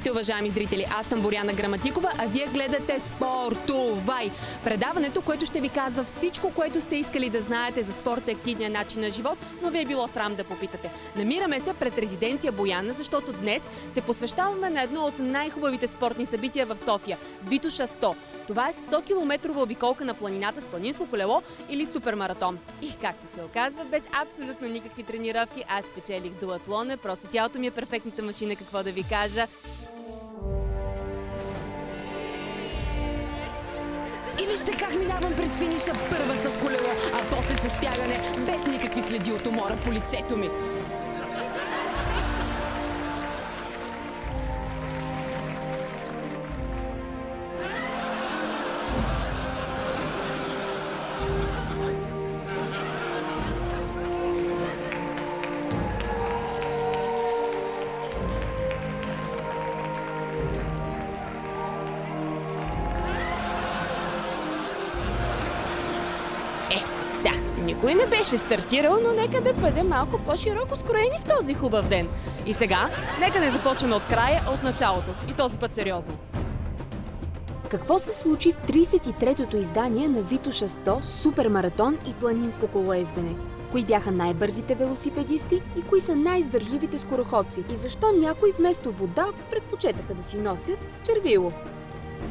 Здравейте, уважаеми зрители! Аз съм Боряна Граматикова, а вие гледате Спортувай! Предаването, което ще ви казва всичко, което сте искали да знаете за спорта и активния начин на живот, но ви е било срам да попитате. Намираме се пред резиденция Бояна, защото днес се посвещаваме на едно от най-хубавите спортни събития в София – Витоша 100. Това е 100-километрова обиколка на планината с планинско колело или супермаратон. И както се оказва, без абсолютно никакви тренировки, аз спечелих дуатлона. Просто тялото ми е перфектната машина, какво да ви кажа. И вижте как минавам през финиша първа с колело, а после с бягане, без никакви следи от умора по лицето ми. Никой не беше стартирал, но нека да бъдем малко по-широко скроени в този хубав ден. И сега, нека не започваме от края, а от началото. И този път сериозно. Какво се случи в 33-тото издание на Витоша 100 супермаратон и планинско колоездене? Кои бяха най-бързите велосипедисти и кои са най-издържливите скороходци? И защо някои вместо вода предпочетаха да си носят червило?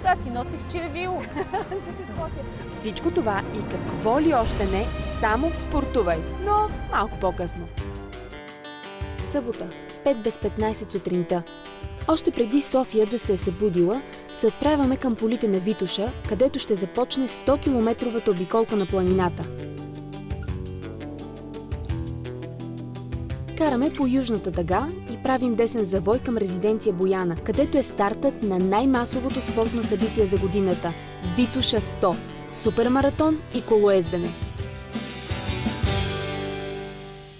Да, си носих червило. Всичко това и какво ли още не, само в Спортувай, но малко по-късно. Събота, 5 без 15 сутринта. Още преди София да се е събудила, се отправяме към полите на Витоша, където ще започне 100-километровата обиколка на планината. Караме по южната дъга и правим десен завой към резиденция Бояна, където е стартът на най-масовото спортно събитие за годината – Витоша 100, супермаратон и колоездене.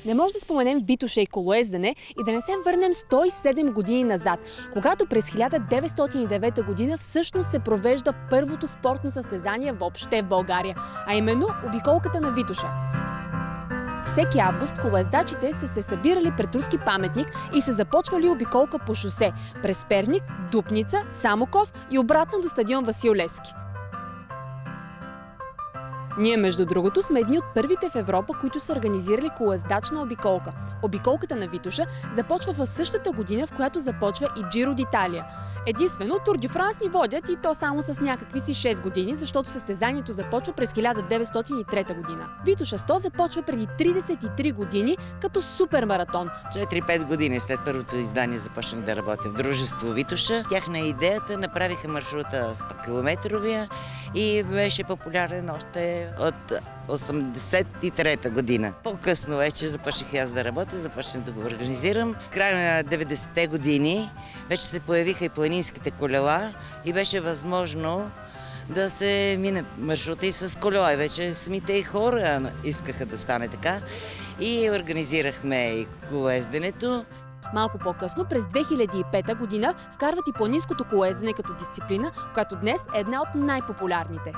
Не може да споменем Витоша и колоездене и да не се върнем 107 години назад, когато през 1909 година всъщност се провежда първото спортно състезание въобще в България, а именно обиколката на Витоша. Всеки август колоездачите са се събирали пред руски паметник и са започвали обиколка по шосе през Перник, Дупница, Самоков и обратно до стадион Васил Левски. Ние, между другото, сме едни от първите в Европа, които са организирали колоездачна обиколка. Обиколката на Витоша започва в същата година, в която започва и Джиро д'Италия. Единствено, Тур дю Франс ни водят и то само с някакви си 6 години, защото състезанието започва през 1903 година. Витоша 100 започва преди 33 години като супермаратон. 4-5 години след първото издание започнах да работя в дружество Витоша. Тяхна идеята направиха маршрута 100-километровия и беше популярен още от 83-та година. По-късно вече започнах аз да работя, започнах да го организирам. В края на 90-те години вече се появиха и планинските колела и беше възможно да се мине маршрута и с колела. И вече самите и хора искаха да стане така. И организирахме и колоезденето. Малко по-късно, през 2005 година, вкарват и планинското колоездене като дисциплина, която днес е една от най-популярните.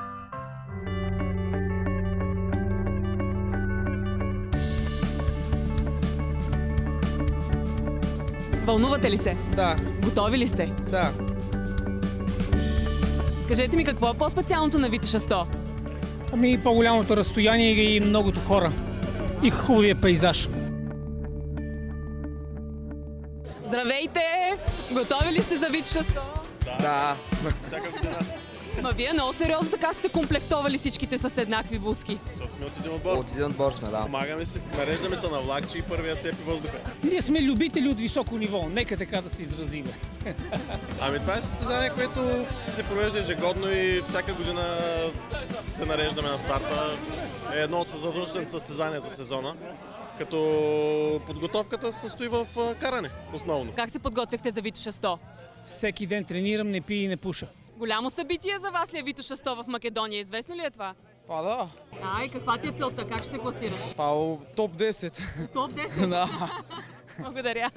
Вълнувате ли се? Да. Готови ли сте? Да. Кажете ми, какво е по-специалното на Витоша 100? Ами по-голямото разстояние и многото хора. И хубавия пейзаж. Здравейте! Готови ли сте за Витоша 100? Да. Ма вие много сериозно така сте се комплектовали всичките с еднакви буски. Защото сме от един отбор. От един отбор сме, да. Помагаме си, нареждаме се на влакче и първият цепи въздуха. Ние сме любители от високо ниво. Нека така да се изразиме. Ами това е състезание, което се провежда ежегодно и всяка година се нареждаме на старта. Е едно от задължителните състезания за сезона. Като подготовката се състои в каране, основно. Как се подготвяхте за Витоша 100? Всеки ден тренирам, не пия и не пуша. Голямо събитие за вас ли е Витоша 100 в Македония? Известно ли е това? Па да. И каква ти е целта? Как ще се класираш? Топ 10. Топ 10? Да. Благодаря.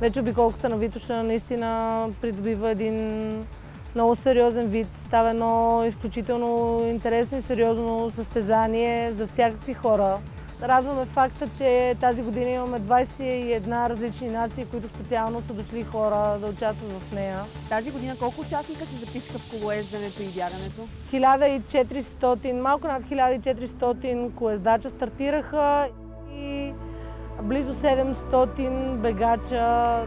Вече обиколката на Витоша наистина придобива един много сериозен вид. Става едно изключително интересно и сериозно състезание за всякакви хора. Радваме факта, че тази година имаме 21 различни нации, които специално са дошли хора да участват в нея. Тази година колко участника се записаха в колоезденето и бягането? 1400, малко над 1400 колездача стартираха и близо 700 бегача.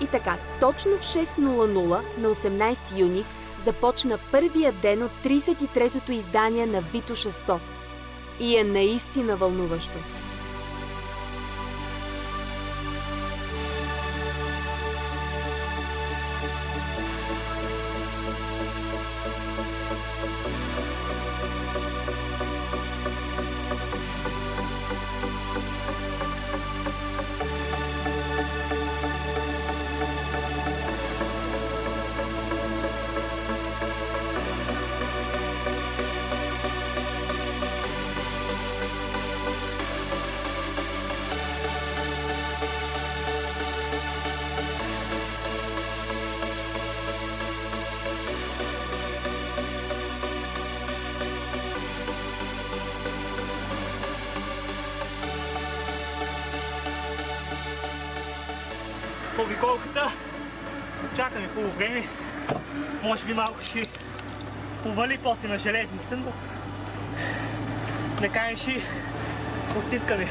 И така, точно в 6:00 на 18 юни започна първия ден от 33-тото издание на Витоша 100. И е наистина вълнуващо. Обиколката, чакаме хубаво време, може би малко ще повали после на железницата, но накрая ще отстискаме.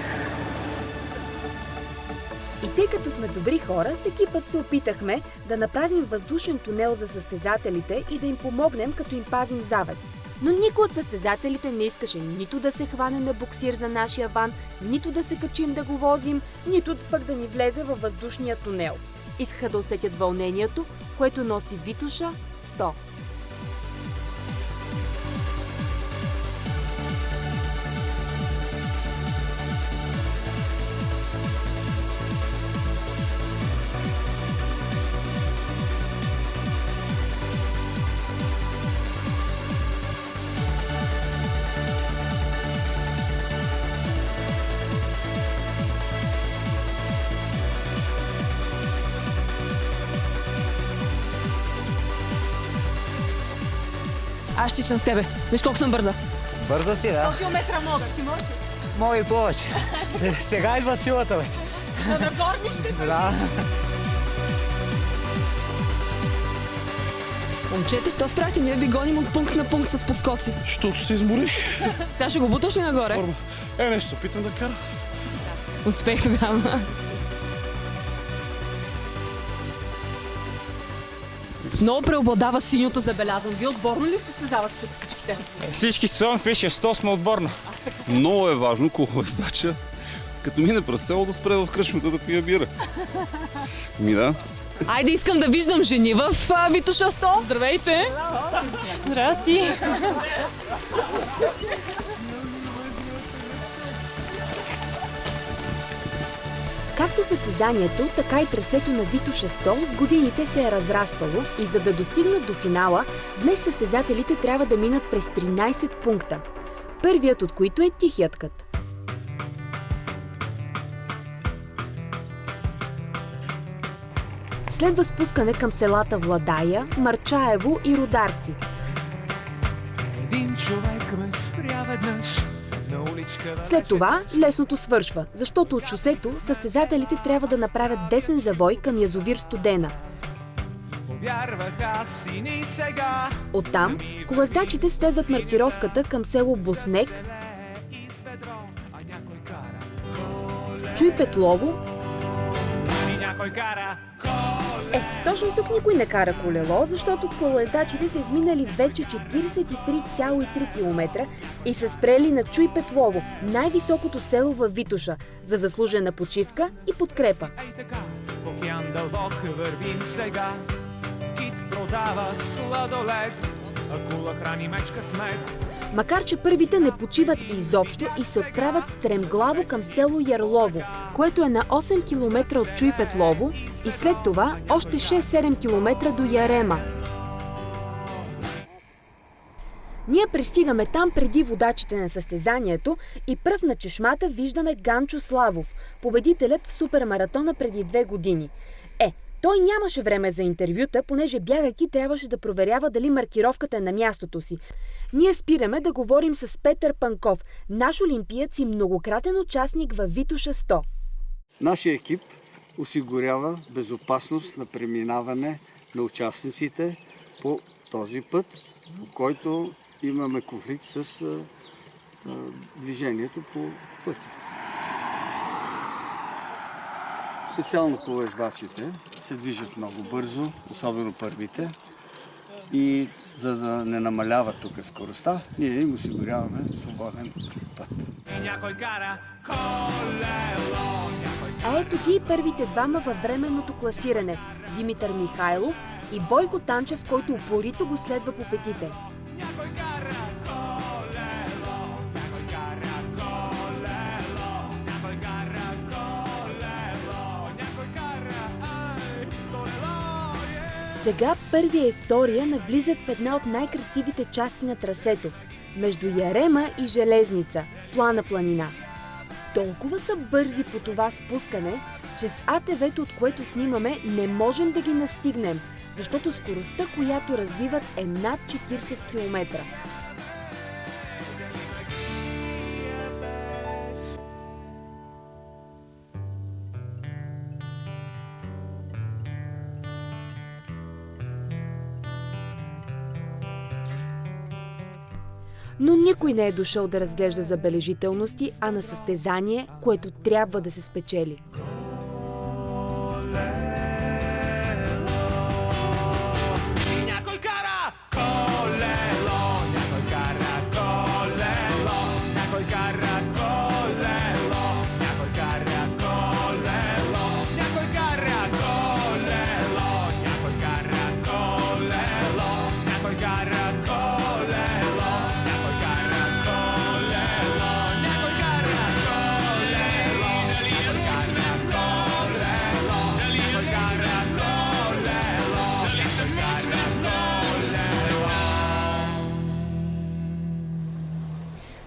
И тъй като сме добри хора, с екипът се опитахме да направим въздушен тунел за състезателите и да им помогнем, като им пазим завет. Но никой от състезателите не искаше нито да се хване на буксир за нашия ван, нито да се качим да го возим, нито пък да ни влезе във въздушния тунел. Искаха да усетят вълнението, което носи Витоша 100. Аз ще тичам с тебе. Виж колко съм бърза. Бърза си, да. Километра мога, ти можеш. Мога и повече. Сега идва силата вече. На горнищите. Да. Момчета, що спрахте? Ние ви гоним от пункт на пункт с подскоци. Щото се изморих. Сега ще го буташ ли нагоре? Нещо се опитам да кара. Успех тогава. Много преобладава синьото, забелязвам. Вие отборно ли състезавате тук всичките? Всички сезон пише 100 сме отборна. Много е важно колоездача, като мине през село, да спре в кръчмата да пие бира. Да. Айде, искам да виждам жени в Витоша 100. Здравейте! Здрасти! Както състезанието, така и трасето на Витоша 100 с годините се е разраствало и за да достигнат до финала, днес състезателите трябва да минат през 13 пункта. Първият от които е Тихият кът. Следва спускане към селата Владая, Марчаево и Рударци. Един човек ме спря веднъж. След това лесното свършва, защото от шосето състезателите трябва да направят десен завой към язовир Студена. Оттам колездачите следват маркировката към село Боснек, Чуйпетлово. Точно тук никой не кара колело, защото колездачите са изминали вече 43,3 км и са спрели на Чуйпетлово, най-високото село във Витоша, за заслужена почивка и подкрепа. В океан дълбок вървим сега. Кит продава сладолед, акула храни мечка с мед. Макар че първите не почиват изобщо и се отправят стремглаво към село Ярлово, което е на 8 км от Чуйпетлово и след това още 6-7 км до Ярема. Ние пристигаме там преди водачите на състезанието и пръв на чешмата виждаме Ганчо Славов, победителят в супермаратона преди 2 години. Той нямаше време за интервюта, понеже бягайки трябваше да проверява дали маркировката е на мястото си. Ние спираме да говорим с Петър Панков, наш олимпиец и многократен участник във Витоша 100. Нашия екип осигурява безопасност на преминаване на участниците по този път, по който имаме конфликт с движението по пътя. Специално колоездачите се движат много бързо, особено първите. И за да не намаляват тук скоростта, ние им осигуряваме свободен път. А ето ги първите двама във временното класиране – Димитър Михайлов и Бойко Танчев, който упорито го следва по петите. Сега първия и втория навлизат в една от най-красивите части на трасето – между Ярема и Железница, Плана планина. Толкова са бързи по това спускане, че с АТВ-то, от което снимаме, не можем да ги настигнем, защото скоростта, която развиват, е над 40 км. Но никой не е дошъл да разглежда забележителности, а на състезание, което трябва да се спечели.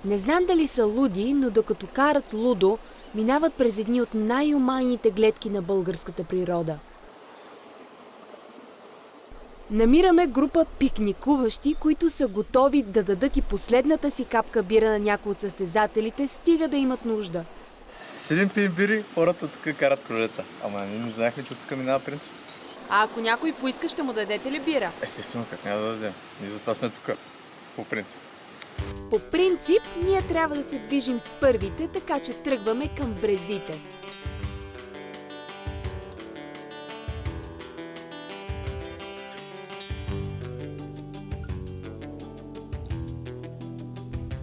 Не знам дали са луди, но докато карат лудо, минават през едни от най-умайните гледки на българската природа. Намираме група пикникуващи, които са готови да дадат и последната си капка бира на някой от състезателите, стига да имат нужда. Седим пием бири, хората тук карат кролета. Ама не знаех ли, че тук минава принцип? А ако някой поиска, ще му дадете ли бира? Естествено, как няма да дадем. Ние затова сме тук, по принцип. По принцип, ние трябва да се движим с първите, така че тръгваме към брезите.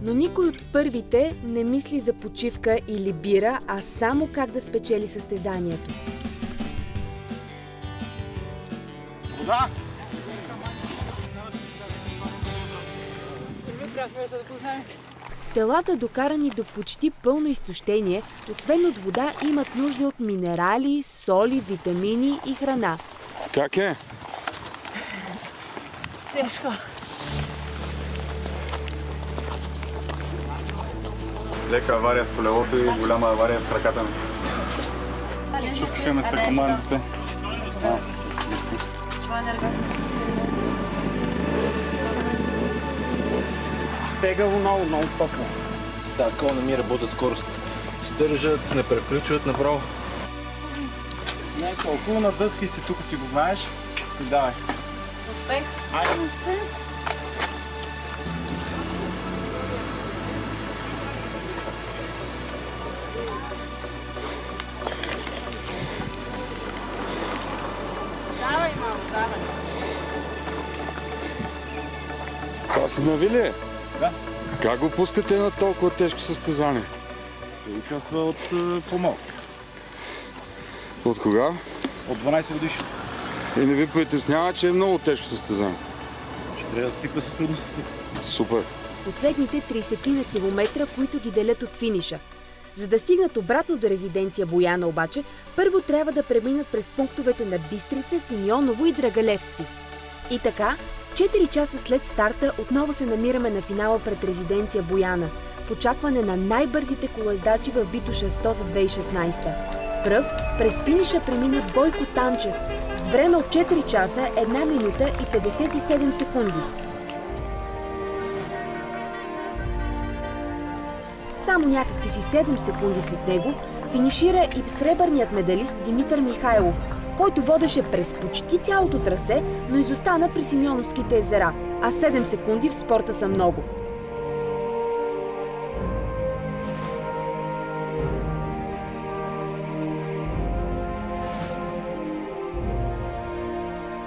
Но никой от първите не мисли за почивка или бира, а само как да спечели състезанието. Вода! Телата, докарани до почти пълно изтощение, освен от вода, имат нужда от минерали, соли, витамини и храна. Как е? Тежко. Лека авария с колелото и голяма авария с краката ми. Чупиха ме се командите. Тегаво много топло. Така не ми работят скорост. Стържат, не превключват направо. Не, колко надъскай си тук, си го знаеш. Давай. Успех. Айде, успех. Давай, мамо, давай. Това си навили? Да. Как го пускате на толкова тежко състезание? Той участва от помолк. От кога? От 12 годишни. И не ви притеснява, че е много тежко състезание? Ще трябва да свиква с трудностите. Супер. Последните 30 на километра, които ги делят от финиша. За да стигнат обратно до резиденция Бояна обаче, първо трябва да преминат през пунктовете на Бистрица, Симеоново и Драгалевци. И така, 4 часа след старта отново се намираме на финала пред резиденция Бояна, в очакване на най-бързите колоездачи във Витоша 100 за 2016. Пръв през финиша премина Бойко Танчев с време от 4 часа 1 минута и 57 секунди. Само някакви си 7 секунди след него финишира и сребърният медалист Димитър Михайлов, който водеше през почти цялото трасе, но изостана при Симеоновските езера, а 7 секунди в спорта са много.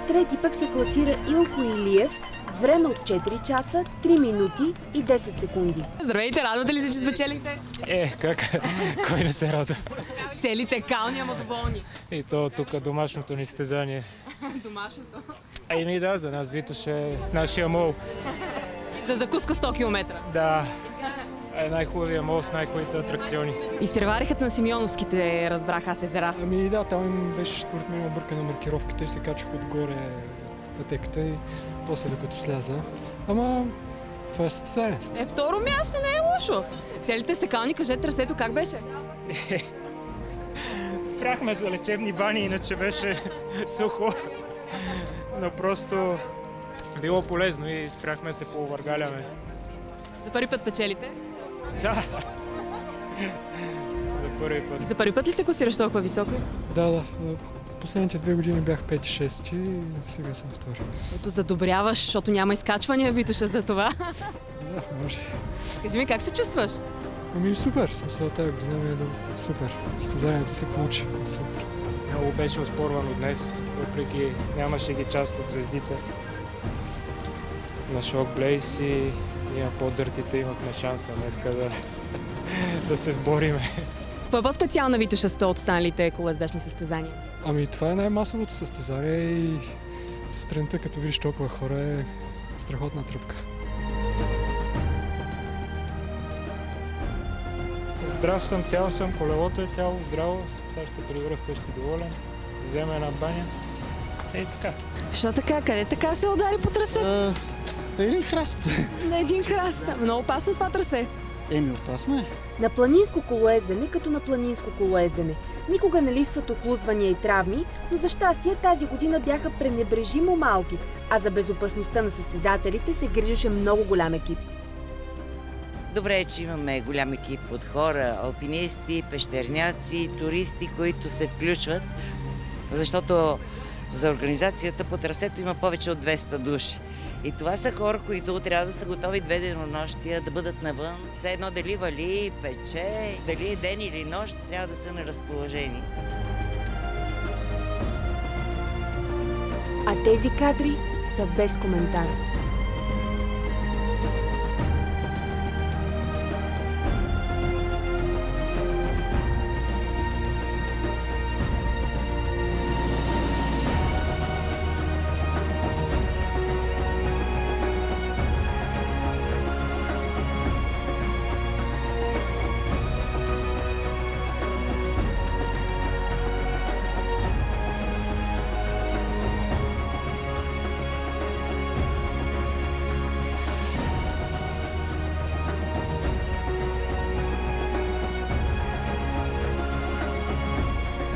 Трети пък се класира Илко Илиев с време от 4 часа, 3 минути и 10 секунди. Здравейте, радвате ли се, че спечелихте? Как? Кой не се радва? Целите кални, ама доволни. И то тук домашното ни състезание. Домашното. Ами да, за нас Витош е нашия мол. За закуска 100 км. Да, е най-хубавия мол с най-хубавите атракциони. Изпревариха на Симеоновските, разбрах аз, езера. Ами да, там беше според мен объркана маркировката и се качих отгоре пътеката и после докато сляза. Ама това е състезание. Второ място не е лошо. Целите стекални, кажете трасето как беше? Спряхме за лечебни бани, иначе беше сухо. Но просто било полезно и спряхме се поувъргаляме. За първи път печелите? Да. За първи път. И за първи път ли се класираш толкова високо? Да. Последните 2 години бях 5-6 и сега съм втори. Ето задобряваш, защото няма изкачвания, Витоша, за това. Да, може. Кажи ми, как се чувстваш? Ами супер, смисъл тази година ми е супер. Състезанието се получи супер. Много беше оспорвано днес, въпреки нямаше ги част от звездите. На Шок Блейс и ние по-дъртите имахме шанса днеска да се сбориме. С какво е по-специална Витоша 100 от останалите колоездачни състезания? Ами това е най-масовото състезание и сутринта, като видиш толкова хора, е страхотна тръпка. Здрав съм, цял съм, колелото е цяло, здраво. Сега ще се прибера вкъщи доволен, взема една баня. Ей така. Защо така? Къде така се удари по трасето? На един храст. На един храст. Много опасно това трасе. Опасно е. На планинско колоездене като на планинско колоездене. Никога не липсват охлузвания и травми, но за щастие тази година бяха пренебрежимо малки, а за безопасността на състезателите се грижеше много голям екип. Добре е, че имаме голям екип от хора, алпинисти, пещерняци, туристи, които се включват, защото за организацията по трасето има повече от 200 души. И това са хора, които трябва да са готови 2 денонощия, да бъдат навън. Все едно дали вали, пече, дали е ден или нощ, трябва да са на разположение. А тези кадри са без коментар.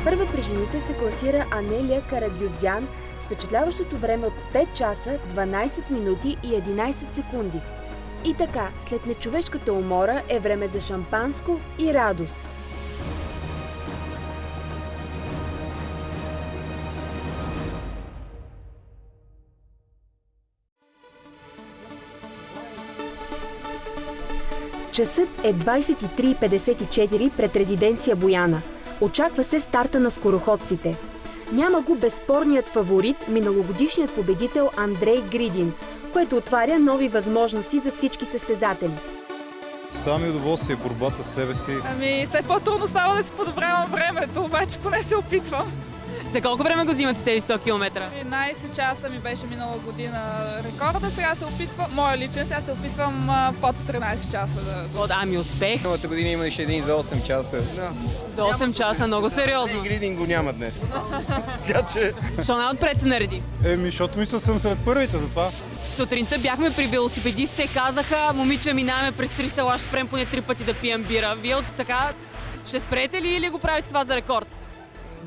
Първа при жените се класира Анелия Карагюзян с впечатляващото време от 5 часа, 12 минути и 11 секунди. И така, след нечовешката умора е време за шампанско и радост. Часът е 23:54 пред резиденция Бояна. Очаква се старта на скороходците. Няма го безспорният фаворит, миналогодишният победител Андрей Гридин, което отваря нови възможности за всички състезатели. Става ми удоволствие борбата с себе си. Ами, все по-трудно става да си подобрявам времето, обаче поне се опитвам. За колко време го взимате тези 100 км? 11 часа ми беше минала година рекорда, сега се опитвам, моя личен, сега се опитвам под 13 часа да... Ами успех! Миналата година имаше един за 8 часа. Да. За 8 часа, много сериозно. Гридин го няма днес. Така че... Защо най-отпред се нареди? Защото мисля съм сред първите, затова. Сутринта бяхме при велосипедистите и казаха: момиче, минаваме през 3 села, ще спрем поне 3 пъти да пием бира. Вие от така ще спрете ли или го правите това за рекорд?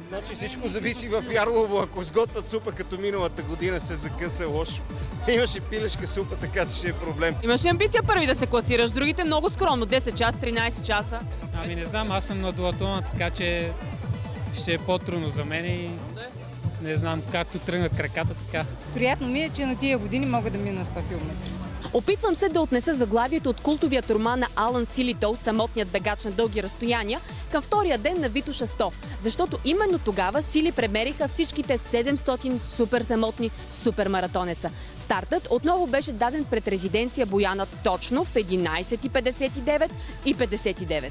Значи всичко зависи в Ярлово. Ако сготвят супа като миналата година, се закъса лошо. Имаше пилешка супа, така че ще е проблем. Имаш амбиция първи да се класираш, другите много скромно. 10 часа, 13 часа. Ами не знам, аз съм на дуатлона, така че ще е по-трудно за мен и не знам, както тръгнат краката, така. Приятно ми е, че на тия години мога да мина 100 км. Опитвам се да отнеса заглавието от култовият роман на Алън Силитъл «Самотният бегач на дълги разстояния» към втория ден на Витоша 100, защото именно тогава сили премериха всичките 700 супер самотни супермаратонеца. Стартът отново беше даден пред резиденция Бояна точно в 11:59 и 59.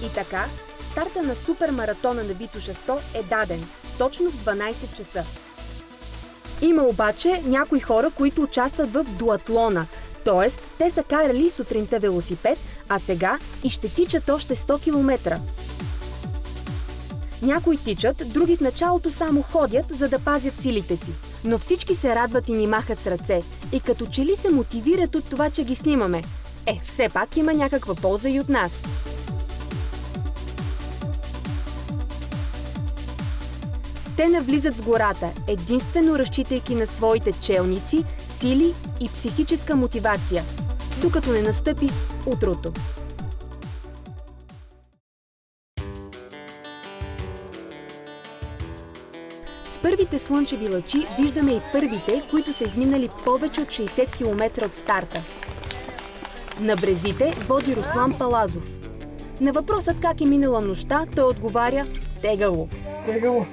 И така, старта на супермаратона на Витоша 100 е даден, точно в 12 часа. Има обаче някои хора, които участват в дуатлона, т.е. те са карали сутринта велосипед, а сега и ще тичат още 100 км. Някои тичат, други в началото само ходят, за да пазят силите си. Но всички се радват и ни махат с ръце и като че ли се мотивират от това, че ги снимаме. Все пак има някаква полза и от нас. Те навлизат в гората, единствено разчитайки на своите челници, сили и психическа мотивация, докато не настъпи утрото. С първите слънчеви лъчи виждаме и първите, които са изминали повече от 60 км от старта. На брезите води Руслан Палазов. На въпросът как е минала нощта, той отговаря: тегало. Тегало.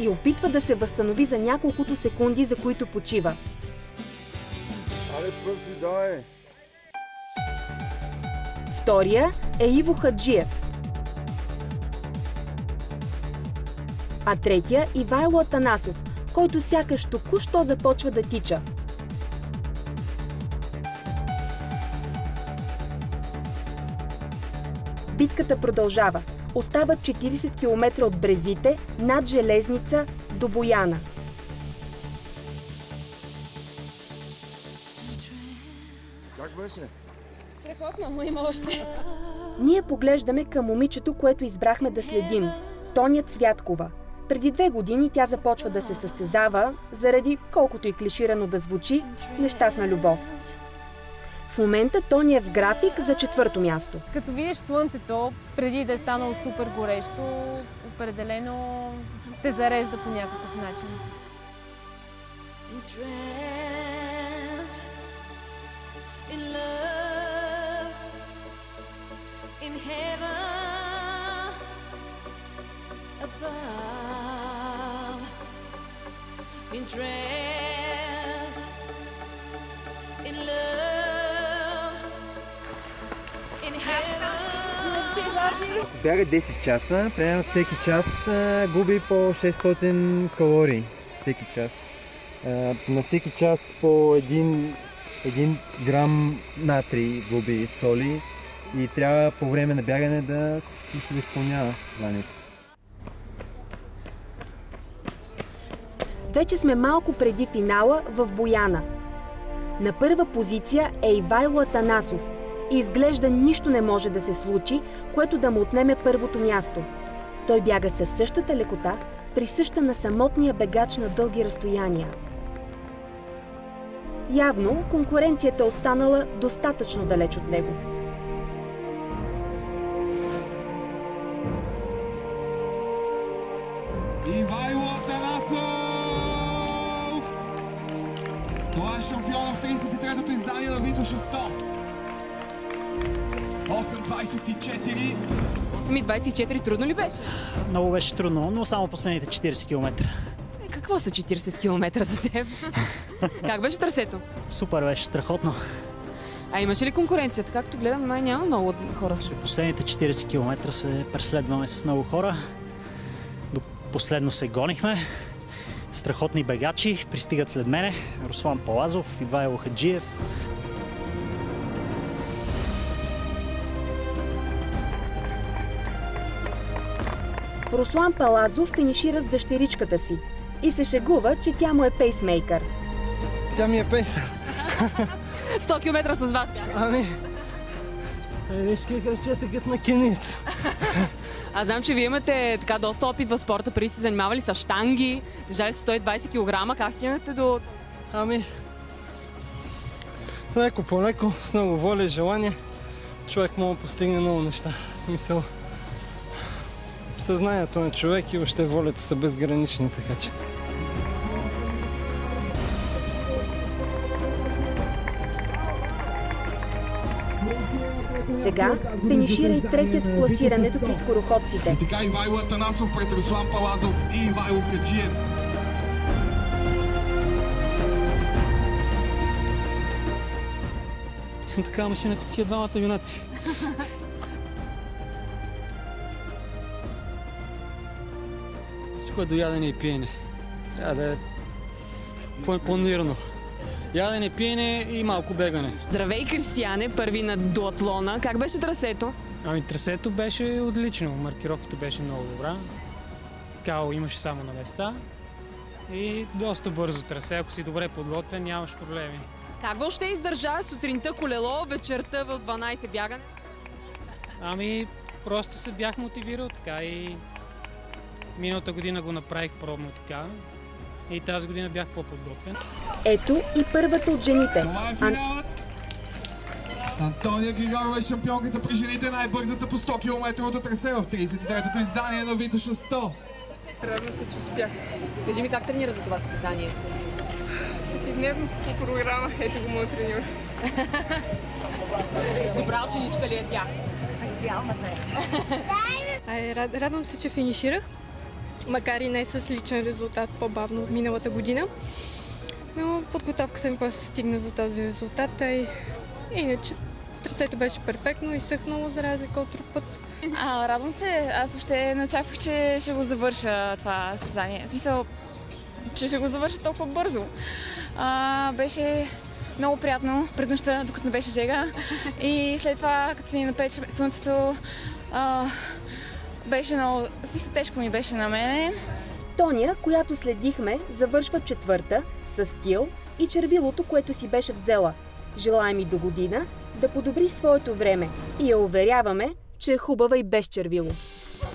И опитва да се възстанови за няколкото секунди, за които почива. Абе, пъси, дай! Втория е Иво Хаджиев. А третия Ивайло Атанасов, който сякаш току-що започва да тича. Битката продължава. Остават 40 км от Брезите, над Железница до Бояна. Как беше? Страхотно, но има още. Ние поглеждаме към момичето, което избрахме да следим – Тоня Цвяткова. Преди 2 години тя започва да се състезава заради, колкото и клиширано да звучи, нещастна любов. В момента Тоня е в график за 4-то място. Като видиш слънцето, преди да е станало супер горещо, определено те зарежда по някакъв начин. Бяга 10 часа, примерно всеки час губи по 600 калории. Всеки час. На всеки час по 1 грам натрий губи соли и трябва по време на бягане да се изпълнява това нещо. Вече сме малко преди финала в Бояна. На първа позиция е Ивайло Атанасов. И изглежда нищо не може да се случи, което да му отнеме първото място. Той бяга със същата лекота, присъща на самотния бегач на дълги разстояния. Явно конкуренцията останала достатъчно далеч от него. Ивайло Атанасов! Това е шампиона в 33-то издание на Витоша 100. 8.24. 8.24 трудно ли беше? Много беше трудно, но само последните 40 км. Какво са 40 км за теб? Как беше трасето? Супер беше, страхотно. А имаше ли конкуренцията? Както гледам, май няма много хора. Последните 40 км се преследваме с много хора. До последно се гонихме. Страхотни бегачи пристигат след мене. Руслан Палазов, Ивайло Хаджиев. Руслан Палазов финишира с дъщеричката си и се шегува, че тя му е пейсмейкър. Тя ми е пейсър. 100 км с вас бяха. Ами, виж как ръчете като на кеница. Аз знам, че вие имате така доста опит в спорта, преди сте занимавали с щанги, държали сте 120 кг, как стигнахте до... Ами, леко по леко, с много воля и желание, човек може да постигне много неща. В смисъл, съзнанието на човек и въобще волята са безгранични, така че... Сега финишира и третият в класирането при скороходците. И така Ивайло Атанасов пред Руслан Палазов и Ивайло Хаджиев. Съм такава машина като тия двамата юнаци. Всичко е до ядене и пиене. Трябва да е планирано. Ядене, пиене и малко бегане. Здравей, Кристияне, първи на дуатлона. Как беше трасето? Ами трасето беше отлично. Маркировката беше много добра. Као имаше само на места. И доста бързо трасе. Ако си добре подготвен, нямаш проблеми. Как въобще издържа сутринта колело, вечерта в 12 бягане? Ами, просто се бях мотивирал така и миналата година го направих пробно така. И тази година бях по-подготвен. Ето и първата от жените. Това е финалът. Антония Григорова е шампионката при жените, най-бързата по 100 км трасе в 33-то издание на Витоша 100. Радвам се, че успях. Кажи ми как тренира за това състезание? Всекидневно по програма. Ето го моят треньор. Добра ученичка ли е тя? Радвам се, че финиширах. Макар и не с личен резултат, по-бавно от миналата година. Но подготовката ми просто стигна за този резултат. И иначе трасето беше перфектно, изсъхнало за разлика от друг път. Радвам се. Аз въобще не очаквах, че ще го завърша това състезание. В смисъл, че ще го завърша толкова бързо. Беше много приятно през нощта, докато не беше жега. И след това, като ни напече слънцето, беше много... В смисъл, тежко ми беше на мене. Тоня, която следихме, завършва четвърта с стил и червилото, което си беше взела. Желаем и до година да подобри своето време и я уверяваме, че е хубава и без червило.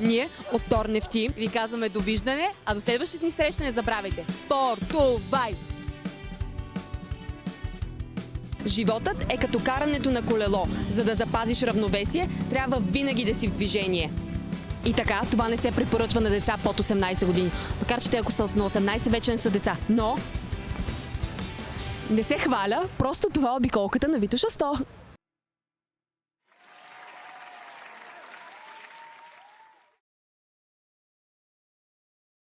Ние от Торнефти ви казваме довиждане, а до следващите ни среща не забравяйте. Спортувай! Животът е като карането на колело. За да запазиш равновесие, трябва винаги да си в движение. И така, това не се препоръчва на деца под 18 години. Макар че те, ако са на 18, вече не са деца. Но не се хваля, просто това е обиколката на Витоша 100.